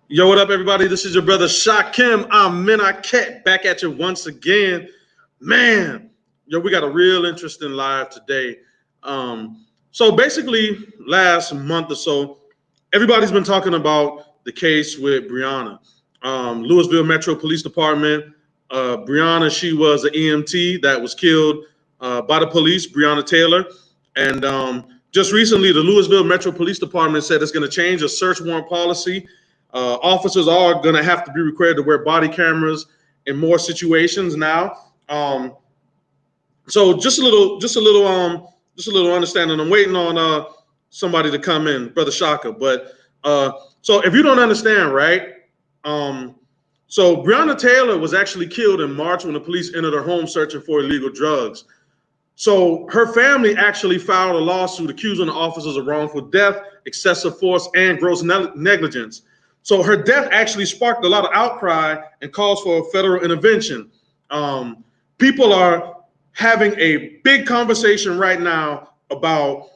Yo, what up, everybody? This is your brother Shakim. I'm Minaket back at you once again. Man, yo, we got a real interesting live today. So basically, last month or so, everybody's been talking about the case with Brianna. Louisville Metro Police Department. Brianna, she was an EMT that was killed by the police, Brianna Taylor. And just recently, the Louisville Metro Police Department said it's going to change a search warrant policy. Officers are going to have to be required to wear body cameras in more situations now. So just a little understanding. I'm waiting on somebody to come in, Brother Shaka. But so if you don't understand, right? So Breonna Taylor was actually killed in March when the police entered her home searching for illegal drugs. So her family actually filed a lawsuit accusing the officers of wrongful death, excessive force, and gross negligence. So her death actually sparked a lot of outcry and calls for a federal intervention. People are having a big conversation right now about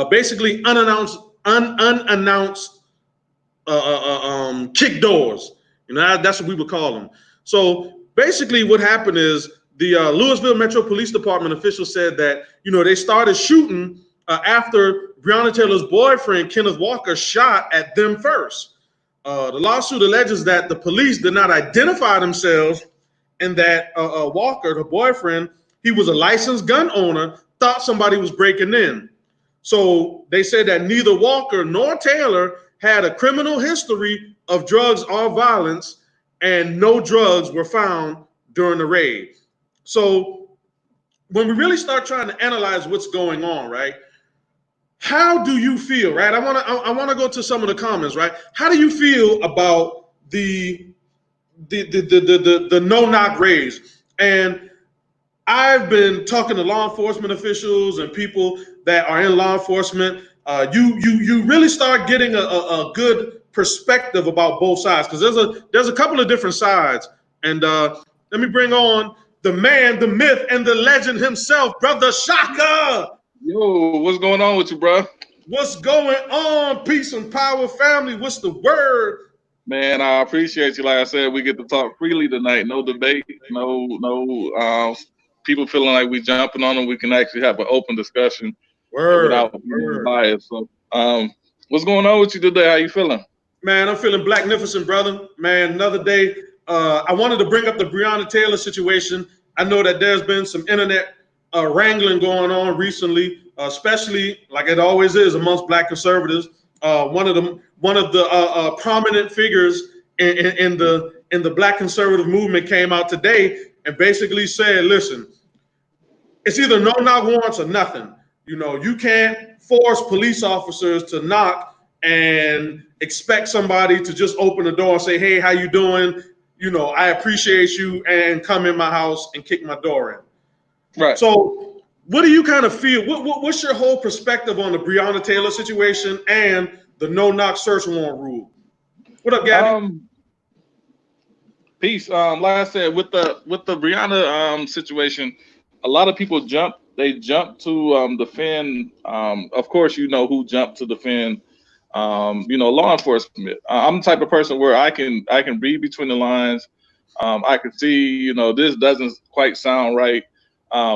basically unannounced kick doors. You know, that's what we would call them. So basically what happened is the Louisville Metro Police Department officials said that, you know, they started shooting after Breonna Taylor's boyfriend, Kenneth Walker, shot at them first. The lawsuit alleges that the police did not identify themselves and that Walker, the boyfriend, he was a licensed gun owner, thought somebody was breaking in. So they said that neither Walker nor Taylor had a criminal history of drugs or violence, and no drugs were found during the raid. So when we really start trying to analyze what's going on, right? How do you feel, right? I want to go to some of the comments, right? How do you feel about the no knock raids? And I've been talking to law enforcement officials and people that are in law enforcement. You really start getting a good perspective about both sides, because there's a couple of different sides. And let me bring on the man, the myth, and the legend himself, Brother Shaka. Yo, what's going on with you, bro? What's going on? Peace and power, family. What's the word? Man, I appreciate you. Like I said, we get to talk freely tonight. No debate. No. People feeling like we jumping on them. We can actually have an open discussion without being biased. So, what's going on with you today? How you feeling? Man, I'm feeling blacknificent, brother. Man, another day. I wanted to bring up the Breonna Taylor situation. I know that there's been some internet wrangling going on recently, especially like it always is amongst Black conservatives. One of the prominent figures in the Black conservative movement came out today and basically said, "Listen, it's either no knock warrants or nothing. You know, you can't force police officers to knock and expect somebody to just open the door and say, 'Hey, how you doing? You know, I appreciate you,' and come in my house and kick my door in." Right. So what do you kind of feel? What's your whole perspective on the Breonna Taylor situation and the no-knock search warrant rule? What up, Gabby? Peace. Like I said, with the Breonna situation, a lot of people jumped. They jumped to defend. Of course, you know who jumped to defend. Law enforcement. I'm the type of person where I can read between the lines. I can see, this doesn't quite sound right.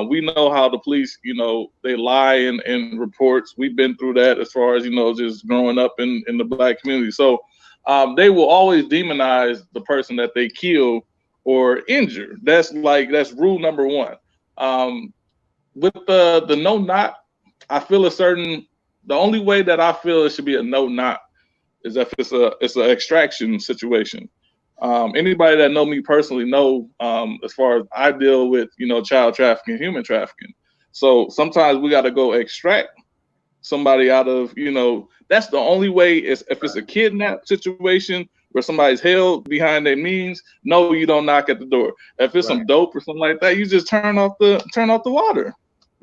We know how the police, they lie in reports. We've been through that as far as, just growing up in the Black community. So they will always demonize the person that they kill or injure. That's rule number one. With the no knock, I feel the only way that I feel it should be a no knock is if it's an extraction situation. Anybody that know me personally know, as far as I deal with, child trafficking, human trafficking. So sometimes we got to go extract somebody out of, that's the only way. Is if it's a kidnap situation where somebody's held behind their means, no, you don't knock at the door. If it's some dope or something like that, you just turn off the water.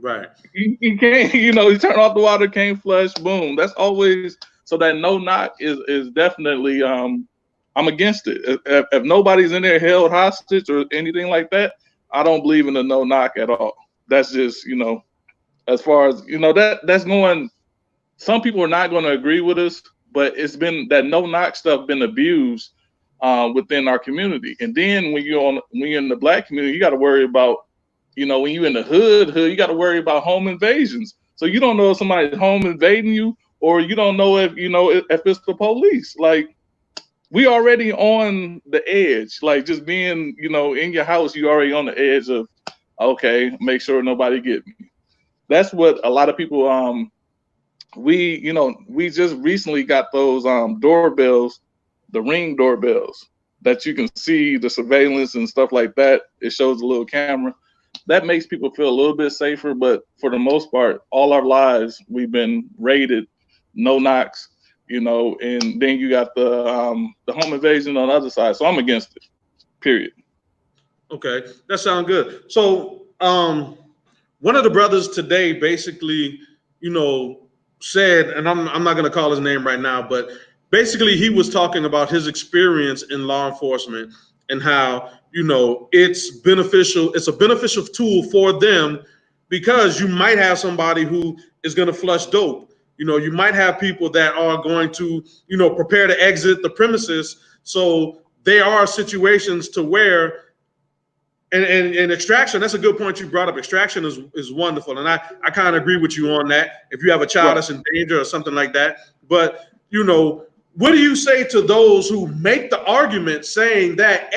Right. You can't, you turn off the water, can't flush, boom. That's always, so that no knock is definitely, I'm against it. If nobody's in there held hostage or anything like that, I don't believe in the no knock at all. That's just, as far as, that's going, some people are not going to agree with us, but it's been that no knock stuff been abused within our community. And then when you're in the black community, you got to worry about, when you're in the hood, you got to worry about home invasions. So you don't know if somebody's home invading you, or you don't know if it's the police. Like, we already on the edge. Like, just being in your house, you already on the edge of, okay, make sure nobody get me. That's what a lot of people we just recently got those doorbells, the Ring doorbells, that you can see the surveillance and stuff like that. It shows a little camera. That makes people feel a little bit safer, but for the most part, all our lives we've been raided, no knocks, and then you got the home invasion on the other side. So I'm against it. Period. Okay, that sounds good. So one of the brothers today basically, said, and I'm not going to call his name right now, but basically he was talking about his experience in law enforcement and how, it's beneficial. It's a beneficial tool for them because you might have somebody who is going to flush dope. You might have people that are going to, prepare to exit the premises. So there are situations to where, and extraction, that's a good point you brought up. Extraction is wonderful. And I kind of agree with you on that. If you have a child that's in danger or something like that. But, what do you say to those who make the argument saying that,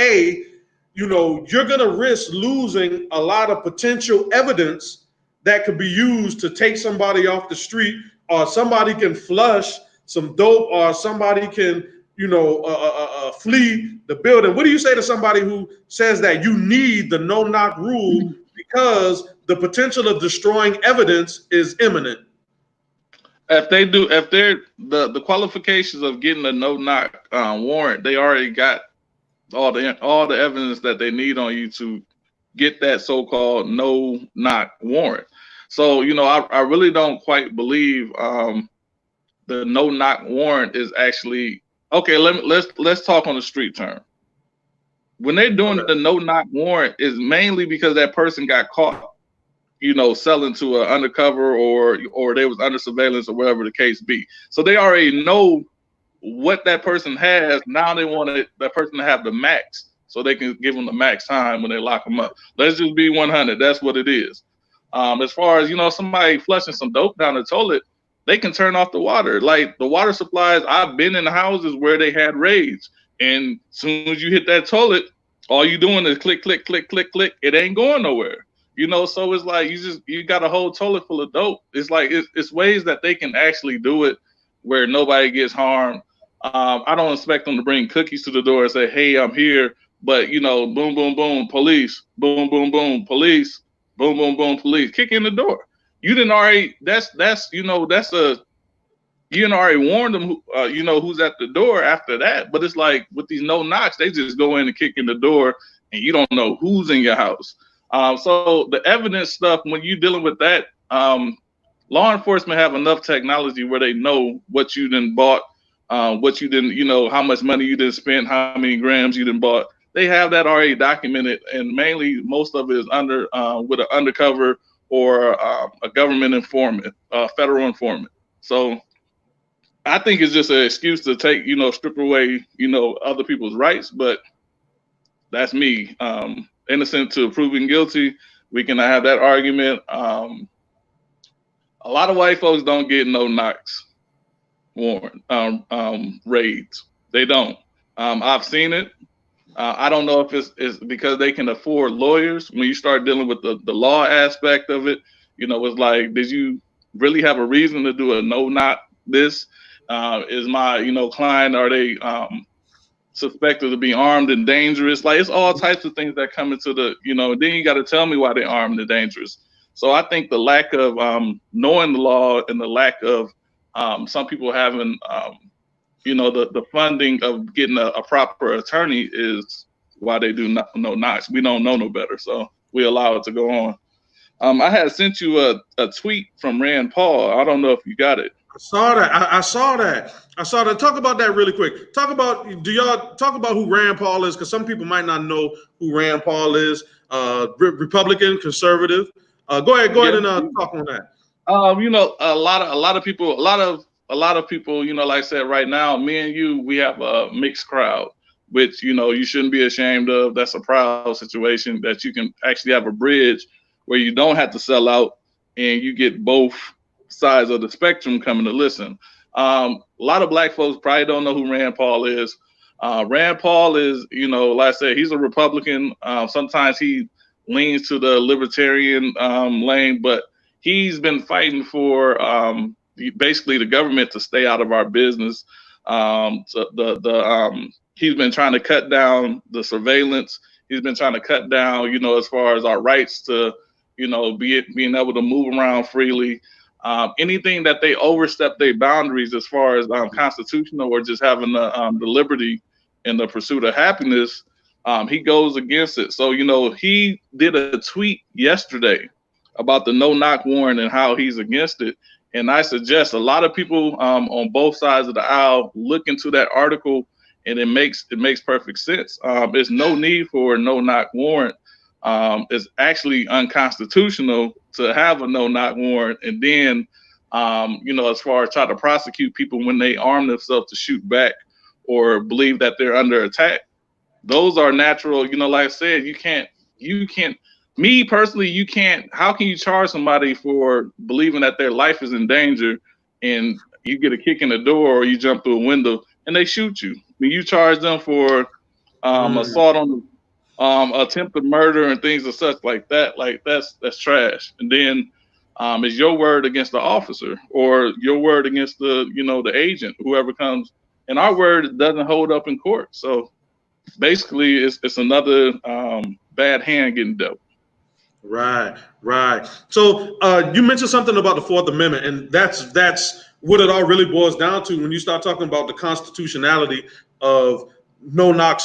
you're going to risk losing a lot of potential evidence that could be used to take somebody off the street, or somebody can flush some dope, or somebody can, flee the building? What do you say to somebody who says that you need the no-knock rule because the potential of destroying evidence is imminent? If they're the qualifications of getting a no-knock warrant, they already got all the evidence that they need on you to get that so-called no-knock warrant. So, I really don't quite believe the no-knock warrant is actually okay. Let's talk on the street term. When they're doing the no-knock warrant, is mainly because that person got caught, selling to an undercover, or they was under surveillance, or whatever the case be. So they already know what that person has. Now they want that person to have the max, so they can give them the max time when they lock them up. Let's just be 100. That's what it is. As far as, somebody flushing some dope down the toilet, they can turn off the water. Like, the water supplies, I've been in the houses where they had raids, and as soon as you hit that toilet, all you doing is click, click, click, click, click. It ain't going nowhere. So it's like you got a whole toilet full of dope. It's like it's ways that they can actually do it where nobody gets harmed. I don't expect them to bring cookies to the door and say, "Hey, I'm here," but boom, boom, boom, police, boom, boom, boom, police, boom, boom, boom, police, kick in the door. You didn't already. You didn't already warn them. Who's at the door after that. But it's like with these no knocks, they just go in and kick in the door, and you don't know who's in your house. So the evidence stuff, when you're dealing with that, law enforcement have enough technology where they know what you done bought, what you didn't, how much money you didn't spend, how many grams you done bought. They have that already documented, and mainly most of it is with an undercover or a government informant, federal informant. So I think it's just an excuse to take, strip away, other people's rights. But that's me. Innocent to proven guilty. We can have that argument. A lot of white folks don't get no knocks warrant raids. They don't. I've seen it. I don't know if it's because they can afford lawyers. When you start dealing with the law aspect of it, it's like, did you really have a reason to do a no knock this? Is my client, are they suspected to be armed and dangerous? Like, it's all types of things that come into the, then you got to tell me why they're armed and dangerous. So I think the lack of knowing the law and the lack of some people having, the funding of getting a proper attorney is why they do no knocks. We don't know no better, so we allow it to go on. I had sent you a tweet from Rand Paul. I don't know if you got it. I saw that. Talk about that really quick. Do y'all talk about who Rand Paul is? Because some people might not know who Rand Paul is. Republican, conservative. Go ahead and talk on that. A lot of people, a lot of a lot of people, like I said, right now, me and you, we have a mixed crowd, which, you shouldn't be ashamed of. That's a proud situation that you can actually have a bridge where you don't have to sell out and you get both sides of the spectrum coming to listen. A lot of black folks probably don't know who Rand Paul is. Rand Paul is, like I said, he's a Republican. Sometimes he leans to the libertarian lane, but he's been fighting for basically the government to stay out of our business. He's been trying to cut down the surveillance. He's been trying to cut down, as far as our rights to, being able to move around freely. Anything that they overstep their boundaries as far as constitutional or just having the liberty and the pursuit of happiness, he goes against it. So, he did a tweet yesterday about the no-knock warrant and how he's against it. And I suggest a lot of people on both sides of the aisle look into that article, and it makes perfect sense. There's no need for a no-knock warrant. It's actually unconstitutional to have a no-knock warrant, and then, as far as try to prosecute people when they arm themselves to shoot back or believe that they're under attack, those are natural. Like I said, you can't. Me personally, you can't. How can you charge somebody for believing that their life is in danger, and you get a kick in the door or you jump through a window and they shoot you? I mean, you charge them for assault on attempted murder and things of such like that. Like that's trash. And then it's your word against the officer or your word against the the agent, whoever comes. And our word doesn't hold up in court. So basically, it's another bad hand getting dealt. Right. So you mentioned something about the Fourth Amendment, and that's what it all really boils down to when you start talking about the constitutionality of no-knock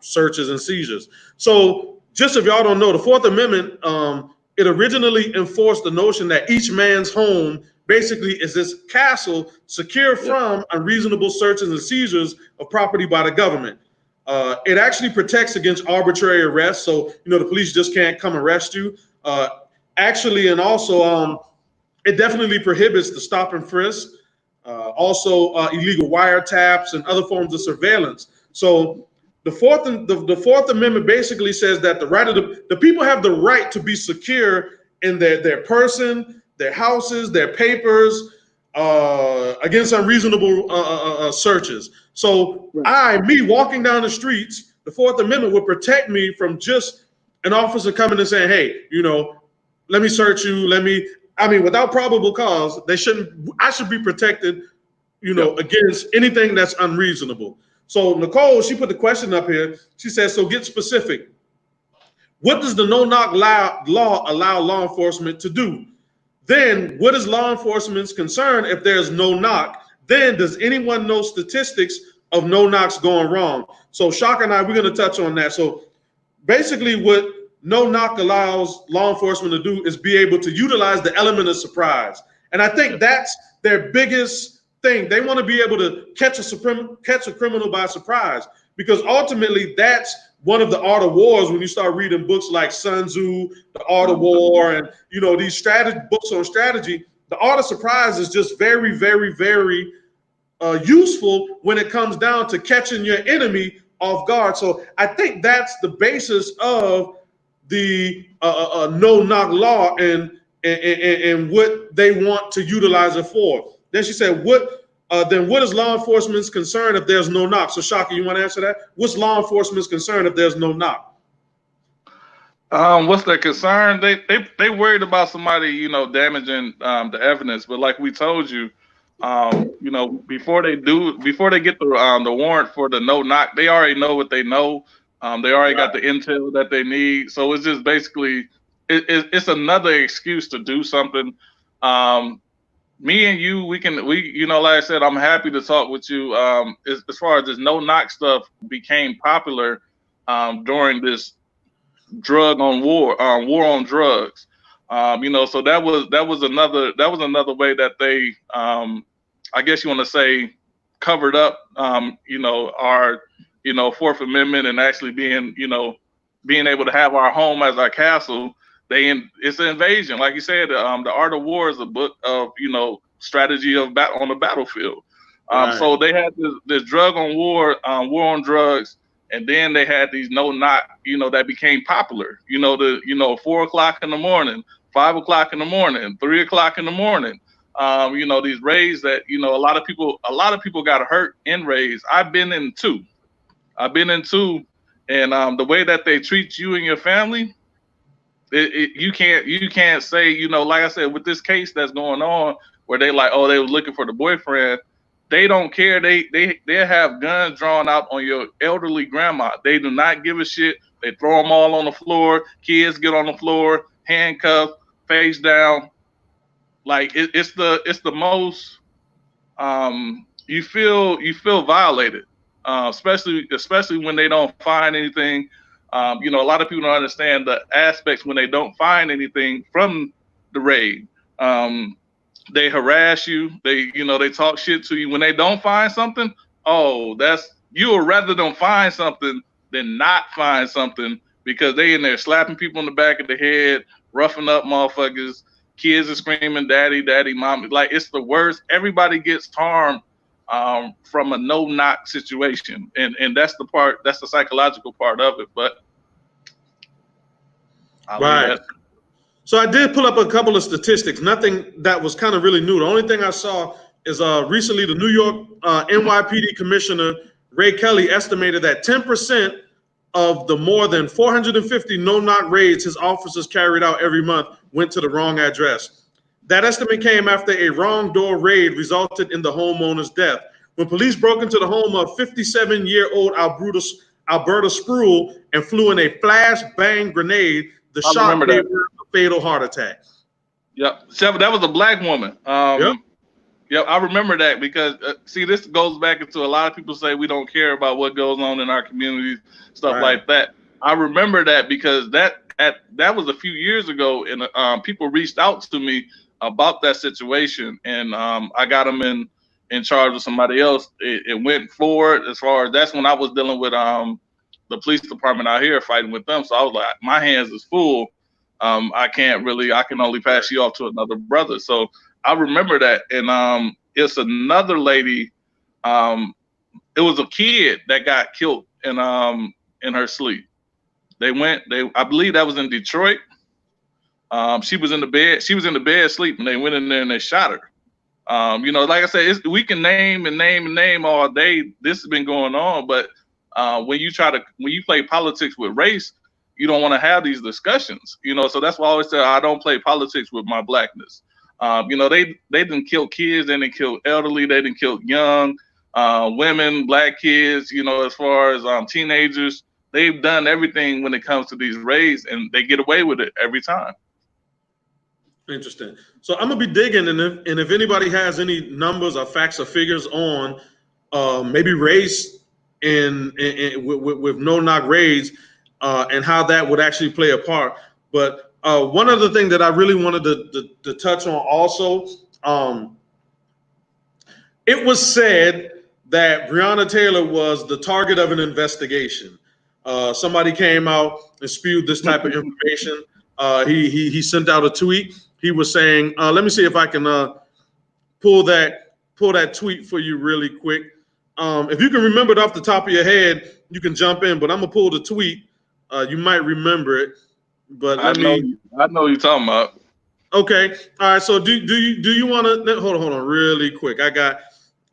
searches and seizures. So just if y'all don't know, the Fourth Amendment, it originally enforced the notion that each man's home basically is this castle secure from unreasonable searches and seizures of property by the government. It actually protects against arbitrary arrest. So, the police just can't come arrest you. And also it definitely prohibits the stop and frisk, also illegal wiretaps and other forms of surveillance. So the Fourth Amendment basically says that the people have the right to be secure in their person, their houses, their papers, against unreasonable searches. So me walking down the streets, the Fourth Amendment would protect me from just an officer coming and saying, hey, let me search you. Without probable cause, I should be protected, against anything that's unreasonable. So Nicole, she put the question up here. She says, so get specific. What does the no-knock law allow law enforcement to do? Then what is law enforcement's concern if there's no knock? Then does anyone know statistics of no knocks going wrong? So Shaka and I, we're going to touch on that. So basically what no knock allows law enforcement to do is be able to utilize the element of surprise. And I think that's their biggest thing. They want to be able to catch a criminal by surprise, because ultimately that's one of the art of wars. When you start reading books like Sun Tzu, The Art of War, and these books on strategy, the art of surprise is just very, very, very useful when it comes down to catching your enemy off guard. So I think that's the basis of the no-knock law and what they want to utilize it for. Then she said, what is law enforcement's concern if there's no knock? So Shaka, you want to answer that? What's law enforcement's concern if there's no knock? What's their concern? They worried about somebody, damaging the evidence. But like we told you, before they get the warrant for the no knock, they already know what they know. They already got the intel that they need. So it's just basically it's another excuse to do something. Me and you, we like I said, I'm happy to talk with you. As far as this no knock stuff became popular during this war on drugs. So that was another way that they, I guess you want to say, covered up, our, Fourth Amendment and actually being able to have our home as our castle. It's an invasion. Like you said, The Art of War is a book of, strategy of on the battlefield. Right. So they had this drug on war, war on drugs, and then they had these no knock, that became popular. 4 o'clock in the morning, 5 o'clock in the morning, 3 o'clock in the morning. These raids that a lot of people got hurt in raids. I've been in two, and the way that they treat you and your family, you can't say, like I said, with this case that's going on, where they like, oh, they were looking for the boyfriend. They don't care. They have guns drawn out on your elderly grandma. They do not give a shit. They throw them all on the floor. Kids get on the floor, handcuffed, face down. Like it's the most. You feel violated, especially when they don't find anything. A lot of people don't understand the aspects when they don't find anything from the raid. They harass you. They talk shit to you when they don't find something. Oh, you would rather them find something than not find something, because they in there slapping people in the back of the head, roughing up motherfuckers. Kids are screaming, "Daddy, daddy, mom!" Like, it's the worst. Everybody gets harmed from a no knock situation, and that's the psychological part of it. But right. So I did pull up a couple of statistics, nothing that was kind of really new. The only thing I saw is recently the New York NYPD Commissioner Ray Kelly estimated that 10% of the more than 450 no-knock raids his officers carried out every month went to the wrong address. That estimate came after a wrong door raid resulted in the homeowner's death. When police broke into the home of 57-year-old Alberta Spruill and flew in a flash bang grenade, the shot gave her a fatal heart attack. Yep. So that was a black woman. Yep. Yep, I remember that because, see, this goes back into a lot of people say we don't care about what goes on in our communities, stuff like that. I remember that because that was a few years ago, and people reached out to me about that situation, and I got them in charge of somebody else. It went forward as far as that's when I was dealing with the police department out here fighting with them. So I was like, my hands is full. I can only pass you off to another brother. So I remember that. And it's another lady. It was a kid that got killed in her sleep. I believe that was in Detroit. She was in the bed sleeping. They went in there and they shot her. Like I said, we can name all day. This has been going on, but when you play politics with race, you don't want to have these discussions. So that's why I always say I don't play politics with my blackness. They didn't kill kids, they didn't kill elderly, they didn't kill young women, black kids. As far as teenagers, they've done everything when it comes to these raids, and they get away with it every time. Interesting. So I'm gonna be digging, and if anybody has any numbers or facts or figures on maybe race with no knock raids and how that would actually play a part. But one other thing that I really wanted to touch on also, it was said that Breonna Taylor was the target of an investigation. Somebody came out and spewed this type of information. He sent out a tweet. He was saying, let me see if I can pull that tweet for you really quick. If you can remember it off the top of your head, you can jump in, but I'm gonna pull the tweet. You might remember it, but I know what you're talking about. Okay. All right. So do you want to hold on really quick? I got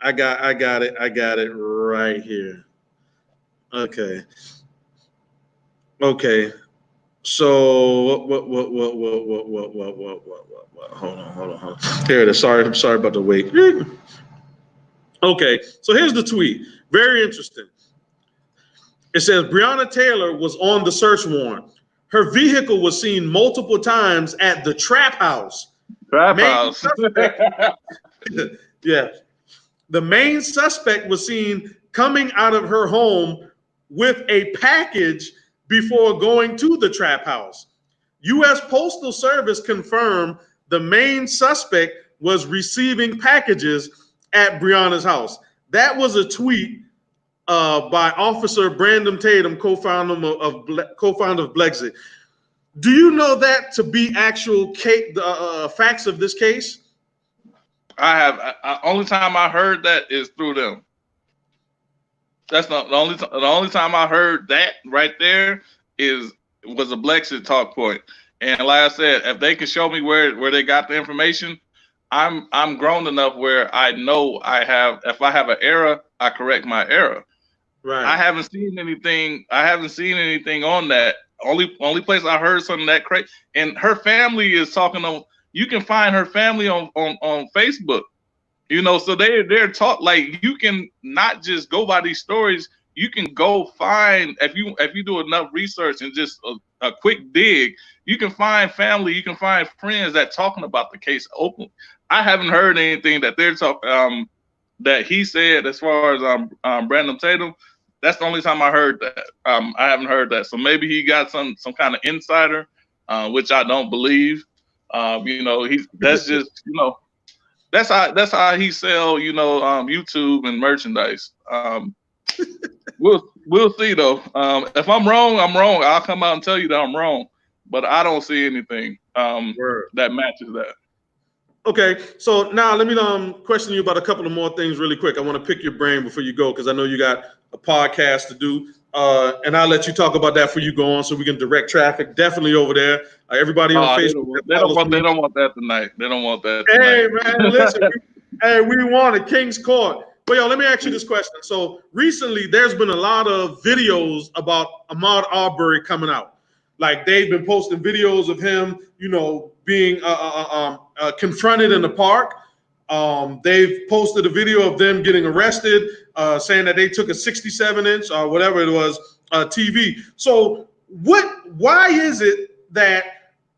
it right here. Okay. So what? Hold on. Here it is. Sorry, I'm sorry about the wait. Okay. So here's the tweet. Very interesting. It says Breonna Taylor was on the search warrant. Her vehicle was seen multiple times at the trap house. Yeah. The main suspect was seen coming out of her home with a package before going to the trap house. U.S. Postal Service confirmed the main suspect was receiving packages at Breonna's house. That was a tweet by Officer Brandon Tatum, co-founder of Blexit. Do you know that to be actual facts of this case? Only time I heard that is through them. That's not the only time I heard that right there was a Blexit talk point. And like I said, if they can show me where they got the information, I'm grown enough where I know if I have an error, I correct my error. Right. I haven't seen anything. I haven't seen anything on that. Only place I heard something that crazy. And her family is talking on. You can find her family on Facebook. You know, so they're taught, like, you can not just go by these stories. You can go find, if you do enough research and just a quick dig, you can find family, you can find friends that talking about the case openly. I haven't heard anything that they're talking that he said as far as Brandon Tatum. That's the only time I heard that. I haven't heard that. So maybe he got some kind of insider, which I don't believe. You know, that's just, you know. That's how he sell, you know, YouTube and merchandise. We'll see though. If I'm wrong, I'm wrong. I'll come out and tell you that I'm wrong. But I don't see anything that matches that. Okay, so now let me question you about a couple of more things really quick. I want to pick your brain before you go because I know you got a podcast to do, and I'll let you talk about that before you go on, so we can direct traffic definitely over there. Everybody on Facebook. They don't want that tonight. They don't want that. Hey man, listen. we want it. King's Court. But yo, let me ask you this question. So recently, there's been a lot of videos about Ahmaud Arbery coming out. Like they've been posting videos of him, you know, being confronted in the park. They've posted a video of them getting arrested, saying that they took a 67-inch or whatever it was TV. So why is it that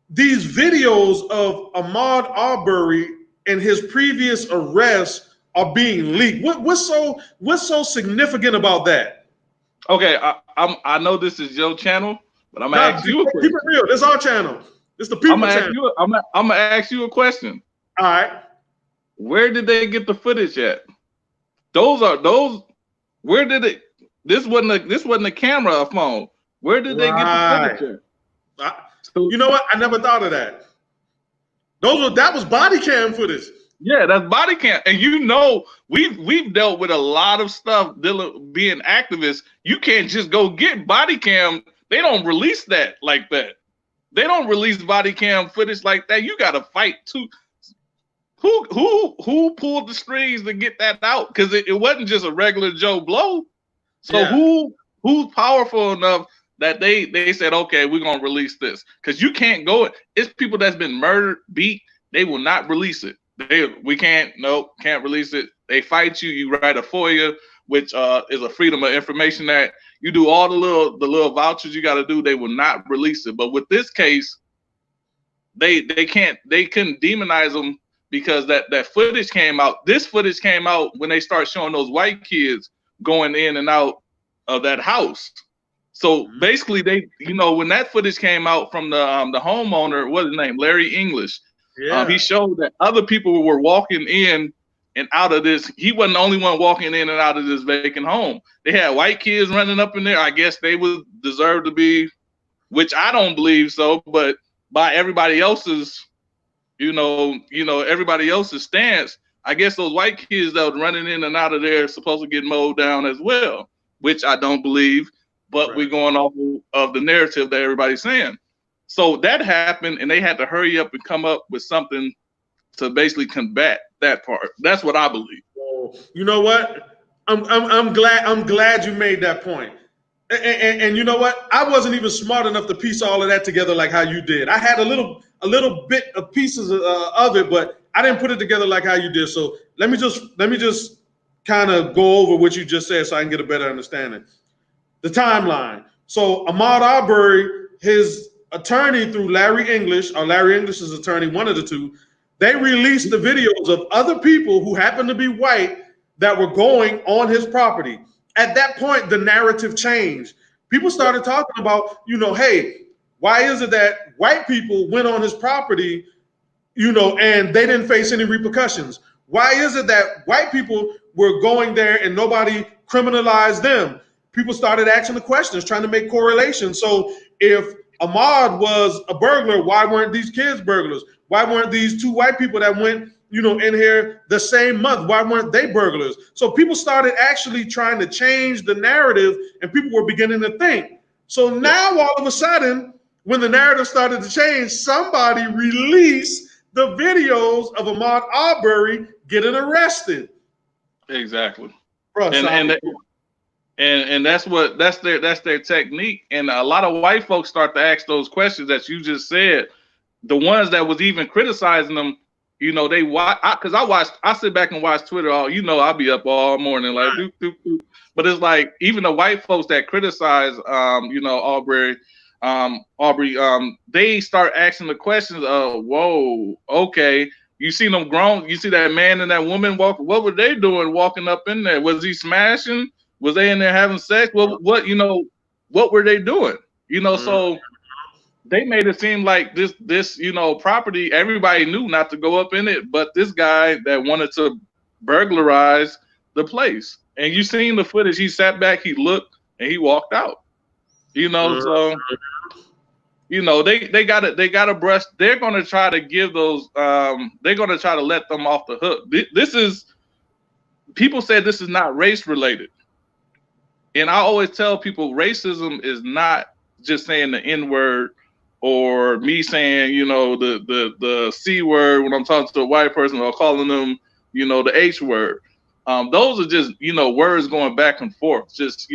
these videos of Ahmaud Arbery and his previous arrests are being leaked? What's so significant about that? Okay, I know this is your channel, but I'm gonna ask you a question. Keep it real. This is our channel. This is the people channel. I'm gonna ask you a question. All right. Where did they get the footage at? Where did it? This wasn't a camera, a phone. Where did they get the footage at? You know what? I never thought of that. That was body cam footage. Yeah, that's body cam. And you know, we've dealt with a lot of stuff being activists. You can't just go get body cam. They don't release that like that. They don't release body cam footage like that. You gotta fight too. Who pulled the strings to get that out? Because it wasn't just a regular Joe Blow. So yeah. Who's powerful enough that they said, okay, we're gonna release this? Because you can't go. It's people that's been murdered, beat. They will not release it. Can't release it. They fight you. You write a FOIA, which is a Freedom of Information Act. You do all the little vouchers you got to do. They will not release it. But with this case, they couldn't demonize them because that footage came out. This footage came out when they start showing those white kids going in and out of that house. So basically, when that footage came out from the homeowner, what's his name, Larry English. Yeah. He showed that other people were walking in and out of this. He wasn't the only one walking in and out of this vacant home. They had white kids running up in there. I guess they would deserve to be, which I don't believe so, but by everybody else's, everybody else's stance, I guess those white kids that were running in and out of there are supposed to get mowed down as well, which I don't believe, but We're going off of the narrative that everybody's saying. So that happened, and they had to hurry up and come up with something to basically combat that part. That's what I believe. You know what? I'm glad you made that point. And you know what? I wasn't even smart enough to piece all of that together like how you did. I had a little bit of pieces of it, but I didn't put it together like how you did. So let me just kind of go over what you just said so I can get a better understanding. The timeline. So Ahmaud Arbery, his attorney through Larry English, or Larry English's attorney, one of the two, they released the videos of other people who happened to be white that were going on his property. At that point, the narrative changed. People started talking about, hey, why is it that white people went on his property, and they didn't face any repercussions? Why is it that white people were going there and nobody criminalized them? People started asking the questions, trying to make correlations. So if Ahmaud was a burglar, why weren't these kids burglars? Why weren't these two white people that went in here the same month? Why weren't they burglars? So people started actually trying to change the narrative, and people were beginning to think. So now all of a sudden, when the narrative started to change, somebody released the videos of Ahmaud Arbery getting arrested. Exactly. Bro, and that's their technique. And a lot of white folks start to ask those questions that you just said. The ones that was even criticizing them, they watch, because I sit back and watch Twitter all, I'll be up all morning like doop, doop, doop. But it's like even the white folks that criticize Aubrey, they start asking the questions of, whoa, okay, you see them grown, you see that man and that woman walk, what were they doing walking up in there? Was he smashing? Was they in there having sex? What were they doing? So they made it seem like this property, everybody knew not to go up in it, but this guy that wanted to burglarize the place. And you seen the footage, he sat back, he looked, and he walked out. So they got to brush. They're gonna try to give those they're gonna try to let them off the hook. This is, people said this is not race related. And I always tell people racism is not just saying the N-word or me saying, the C word when I'm talking to a white person, or calling them, the H word. Those are just, words going back and forth, just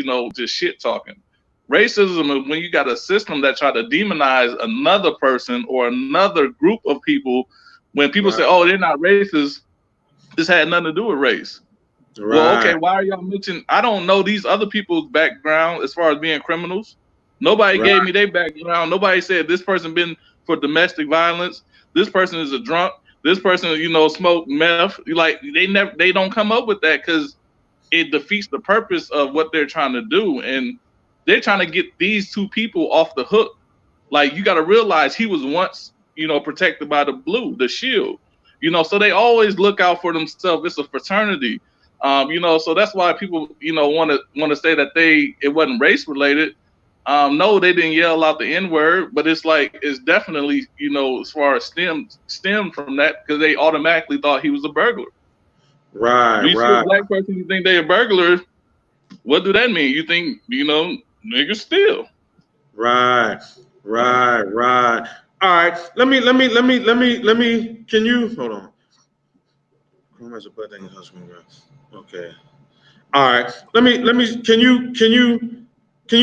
shit talking. Racism is when you got a system that try to demonize another person or another group of people. When people say, oh, they're not racist, this had nothing to do with race. Right. Well, okay, why are y'all mentioning? I don't know these other people's background as far as being criminals. Nobody gave me their background. Nobody said this person been for domestic violence. This person is a drunk. This person, smoked meth. Like they don't come up with that because it defeats the purpose of what they're trying to do. And they're trying to get these two people off the hook. Like, you got to realize he was once, protected by the shield. So they always look out for themselves. It's a fraternity. So that's why people, want to say that it wasn't race related. No, they didn't yell out the N-word, but it's like, it's definitely, as far as stemmed from that, because they automatically thought he was a burglar. Right, you see a black person, you think they're a burglar. What do that mean? You think, niggas steal. Right. All right. Let me, can you, hold on. Okay. All right. Let me, can you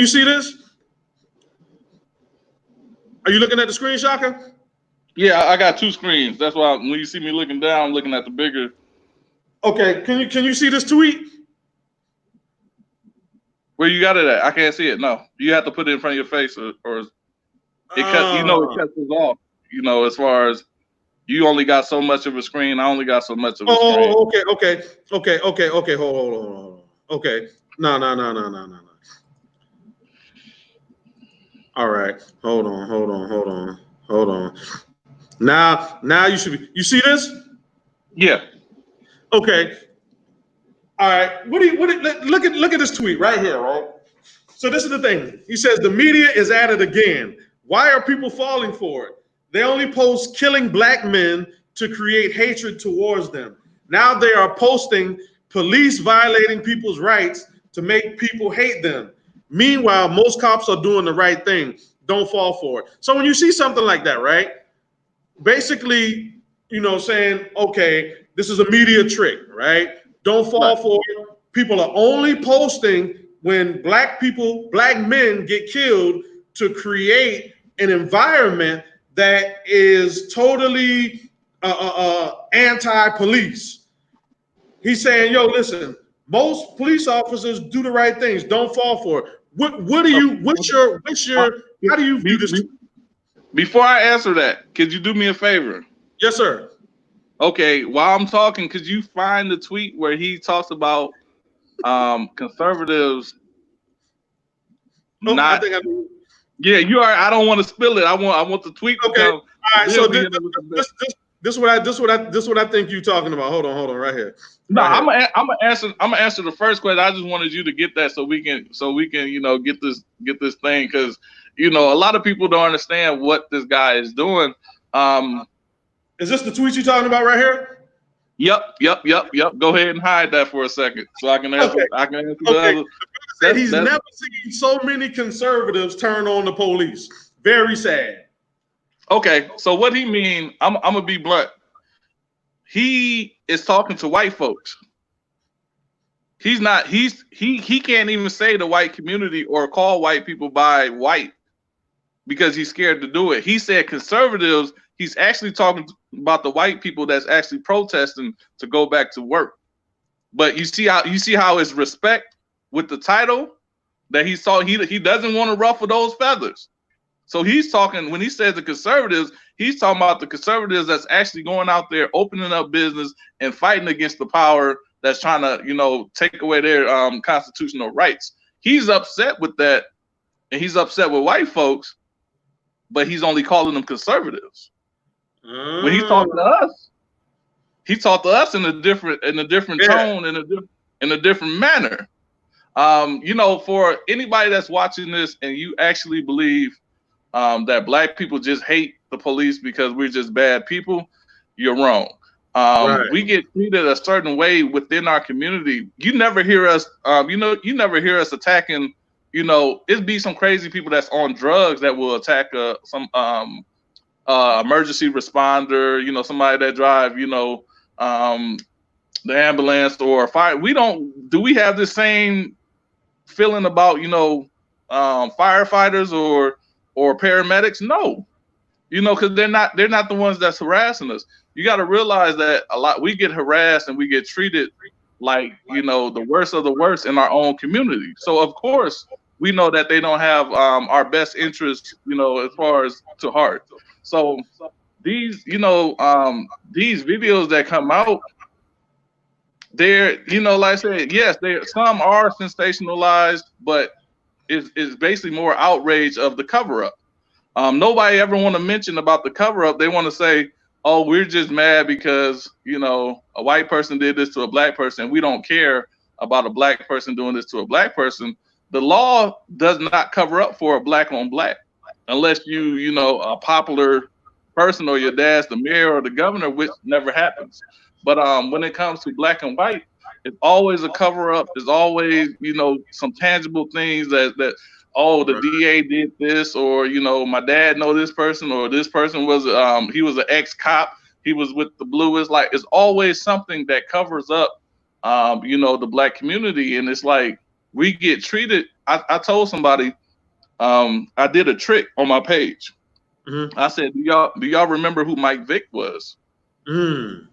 see this? Are you looking at the screen, Shaka? Yeah, I got two screens. That's why when you see me looking down, I'm looking at the bigger. Okay. Can you see this tweet? Where you got it at? I can't see it. No, you have to put it in front of your face, or it cuts. It cuts us off. As far as you only got so much of a screen, I only got so much of a screen. Okay. Hold on. Okay. No. All right. Hold on. Now you should be. You see this? Yeah. Okay. All right. Look at this tweet right here, right? So this is the thing. He says the media is at it again. Why are people falling for it? They only post killing black men to create hatred towards them. Now they are posting police violating people's rights to make people hate them. Meanwhile, most cops are doing the right thing. Don't fall for it. So when you see something like that, right? Basically, saying, okay, this is a media trick, right? Don't fall for it. People are only posting when black men get killed to create an environment that is totally anti-police. He's saying, yo, listen, most police officers do the right things. Don't fall for it. How do you view this? Before I answer that, could you do me a favor? Yes, sir. Okay, while I'm talking, could you find the tweet where he talks about conservatives not? I think I do. Yeah, you are. I don't want to spill it. I want the tweet. Okay. All right. So this is what I think you're talking about. Hold on, right here. No, I'm gonna answer the first question. I just wanted you to get that so we can get this thing, because a lot of people don't understand what this guy is doing. Is this the tweet you're talking about right here? Yep. Go ahead and hide that for a second, so I can answer. Okay. I can answer the Okay. other. Said he's never seen so many conservatives turn on the police. Very sad. Okay, so what he mean? I'm gonna be blunt. He is talking to white folks. He's not. He can't even say the white community or call white people by white because he's scared to do it. He said conservatives. He's actually talking about the white people that's actually protesting to go back to work. But you see how his respect with the title that he saw. He doesn't want to ruffle those feathers. So he's talking, when he says the conservatives, he's talking about the conservatives that's actually going out there, opening up business and fighting against the power that's trying to, take away their constitutional rights. He's upset with that, and he's upset with white folks, but he's only calling them conservatives. When he's talking to us, he talked to us in a different tone, in a different manner. For anybody that's watching this and you actually believe that black people just hate the police because we're just bad people, you're wrong. Right. We get treated a certain way within our community. You never hear us, you never hear us attacking, it'd be some crazy people that's on drugs that will attack some emergency responder, somebody that drive, the ambulance or fire. Do we have the same feeling about, firefighters or paramedics? No, because they're not the ones that's harassing us. You got to realize that we get harassed and we get treated like, the worst of the worst in our own community. So of course we know that they don't have our best interests, as far as to heart. So these, these videos that come out, they're, like I said, yes, some are sensationalized, but it's basically more outrage of the cover-up. Nobody ever want to mention about the cover-up. They want to say, oh, we're just mad because, a white person did this to a black person. We don't care about a black person doing this to a black person. The law does not cover up for a black on black unless you, a popular person or your dad's the mayor or the governor, which never happens. But when it comes to black and white, it's always a cover-up. There's always, some tangible things that the DA did this, or, my dad know this person, or this person was, he was an ex-cop. He was with the blue. It's always something that covers up, the black community. And it's like, we get treated. I told somebody, I did a trick on my page. Mm-hmm. I said, do y'all remember who Mike Vick was? Mm.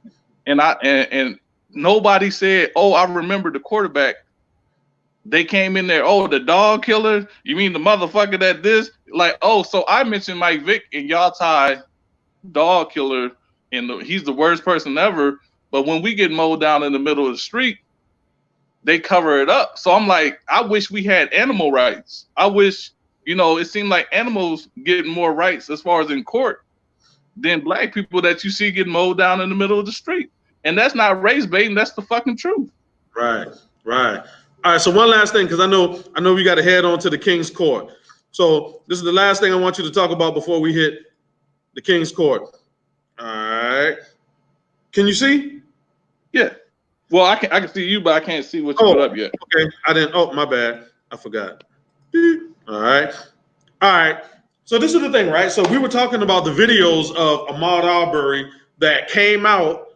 And nobody said, oh, I remember the quarterback. They came in there, oh, the dog killer? You mean the motherfucker that this? Like, oh, so I mentioned Mike Vick and y'all tie dog killer, and he's the worst person ever. But when we get mowed down in the middle of the street, they cover it up. So I'm like, I wish we had animal rights. I wish, it seemed like animals getting more rights as far as in court than black people that you see getting mowed down in the middle of the street. And that's not race baiting. That's the fucking truth. Right. All right, so one last thing, because I know we got to head on to the King's Court. So this is the last thing I want you to talk about before we hit the King's Court. All right. Can you see? Yeah. Well, I can see you, but I can't see what you put up yet. Okay. I didn't. Oh, my bad. I forgot. All right. So this is the thing, right? So we were talking about the videos of Ahmaud Arbery that came out,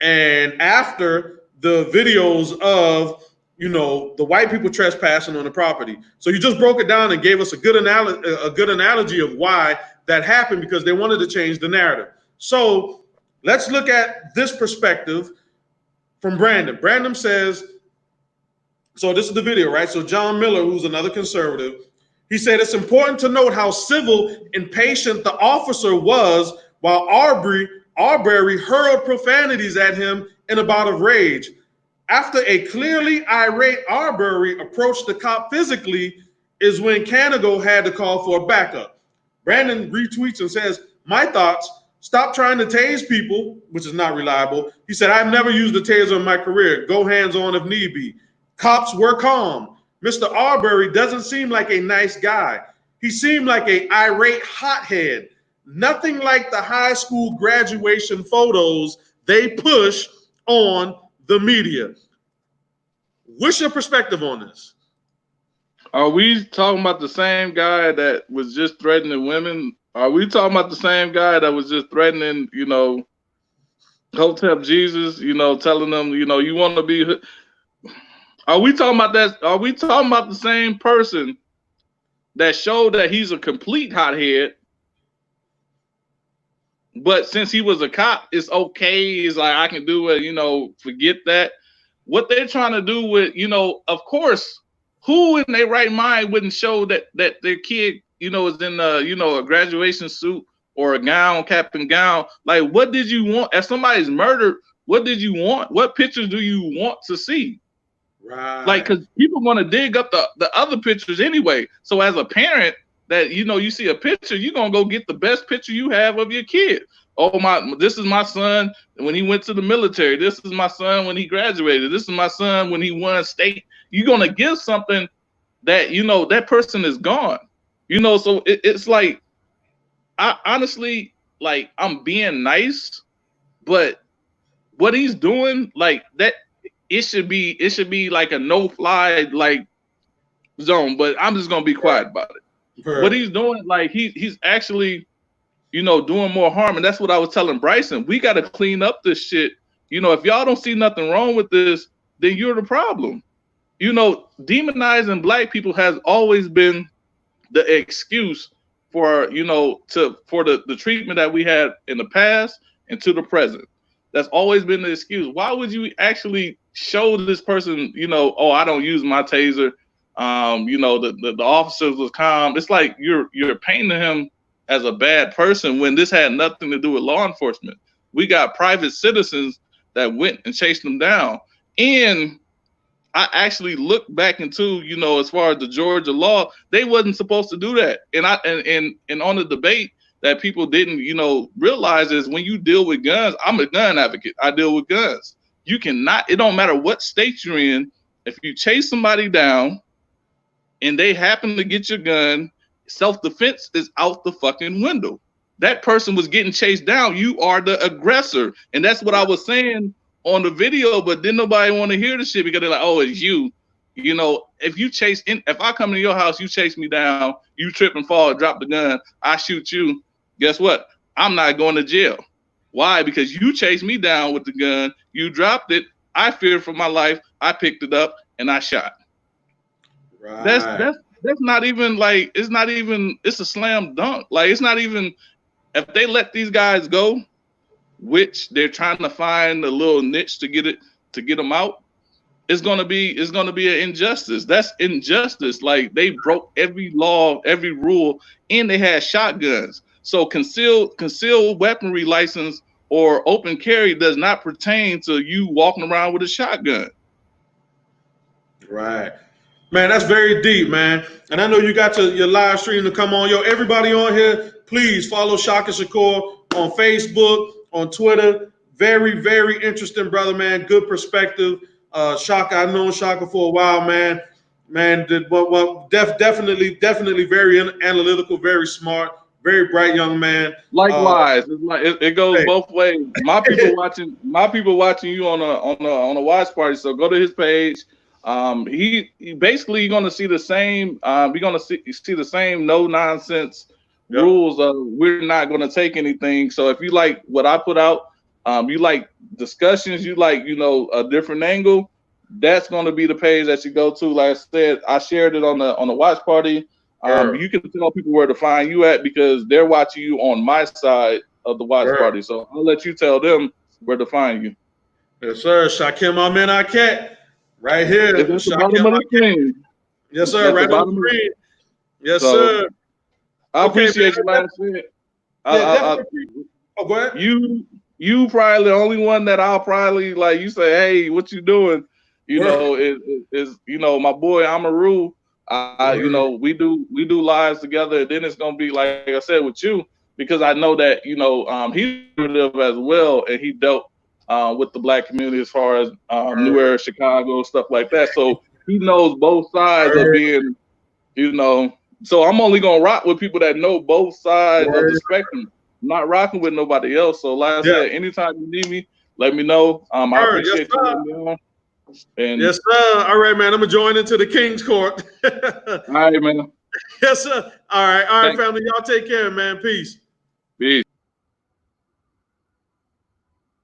and after the videos of the white people trespassing on the property. So you just broke it down and gave us a good analogy of why that happened, because they wanted to change the narrative. So let's look at this perspective from Brandon. Brandon says, so this is the video, right? So John Miller, who's another conservative, he said, it's important to note how civil and patient the officer was while Arbery hurled profanities at him in a bout of rage. After a clearly irate Arbery approached the cop physically is when Canigo had to call for a backup. Brandon retweets and says, my thoughts, stop trying to tase people, which is not reliable. He said, I've never used a taser in my career. Go hands-on if need be. Cops were calm. Mr. Arbery doesn't seem like a nice guy. He seemed like an irate hothead. Nothing like the high school graduation photos they push on the media. What's your perspective on this? Are we talking about the same guy that was just threatening women? Are we talking about the same guy that was just threatening, Hotep Jesus, telling them, you want to be? Are we talking about that? Are we talking about the same person that showed that he's a complete hothead? But since he was a cop, it's okay. It's like I can do it, forget that. What they're trying to do with, of course, who in their right mind wouldn't show that their kid, is in a graduation suit or a gown, cap and gown? Like, what did you want? If somebody's murdered, what did you want? What pictures do you want to see? Right. Like, because people want to dig up the other pictures anyway. So as a parent, that you see a picture, you're gonna go get the best picture you have of your kid. Oh, this is my son when he went to the military. This is my son when he graduated. This is my son when he won state. You're gonna give something that that person is gone. So it's like, I honestly, like, I'm being nice, but what he's doing, like that, it should be like a no-fly like zone. But I'm just gonna be quiet about it. What he's doing, like he's actually, doing more harm. And that's what I was telling Bryson. We got to clean up this shit. If y'all don't see nothing wrong with this, then you're the problem. Demonizing black people has always been the excuse for, for the treatment that we had in the past and to the present. That's always been the excuse. Why would you actually show this person, oh, I don't use my taser. The officers was calm. It's like you're painting him as a bad person when this had nothing to do with law enforcement. We got private citizens that went and chased them down. And I actually looked back into, as far as the Georgia law, they wasn't supposed to do that. And on the debate that people didn't, realize is when you deal with guns, I'm a gun advocate. I deal with guns. You cannot, it don't matter what state you're in, if you chase somebody down and they happen to get your gun, self-defense is out the fucking window. That person was getting chased down. You are the aggressor. And that's what I was saying on the video, but then nobody want to hear the shit because they're like, oh, it's you. If I come to your house, you chase me down, you trip and fall, drop the gun, I shoot you. Guess what? I'm not going to jail. Why? Because you chased me down with the gun, you dropped it, I feared for my life, I picked it up, and I shot. Right. That's not even like, it's a slam dunk. Like, it's not even, if they let these guys go, which they're trying to find a little niche to get them out, it's gonna be an injustice. That's injustice. Like, they broke every law, every rule, and they had shotguns. So concealed weaponry license or open carry does not pertain to you walking around with a shotgun. Right. Man, that's very deep, man. And I know you got your live stream to come on. Yo, everybody on here, please follow Shaka Shakur on Facebook, on Twitter. Very, very interesting, brother, man. Good perspective. Shaka, I've known Shaka for a while, man. Man, definitely very analytical, very smart, very bright young man. Likewise, it goes both ways. My people watching you on a watch party. So go to his page. He basically, you're gonna see the same. You're gonna see the same no nonsense rules. We're not gonna take anything. So if you like what I put out, you like discussions, you like a different angle, that's gonna be the page that you go to. Like I said, I shared it on the watch party. You can tell people where to find you at because they're watching you on my side of the watch party. So I'll let you tell them where to find you. Yes, sir. Shakim Amen. Right here. It's the bottom of the screen. Yes, sir. Right on the screen. Yes, sir. I appreciate you, man. Go ahead. You probably the only one that I'll probably like. You say, hey, what you doing? Is my boy Amaru. We do lives together. And then it's gonna be like I said with you because I know that he's as well, and he dealt with the black community as far as New Era, Chicago, stuff like that. So he knows both sides of being, So I'm only gonna rock with people that know both sides of the spectrum. I'm not rocking with nobody else. So like I said, anytime you need me, let me know. I appreciate yes, you. And yes, sir. All right, man. I'm gonna join into the King's Court. all right, man. Yes, sir. All right, Thanks. family. Y'all take care, man. Peace. Peace.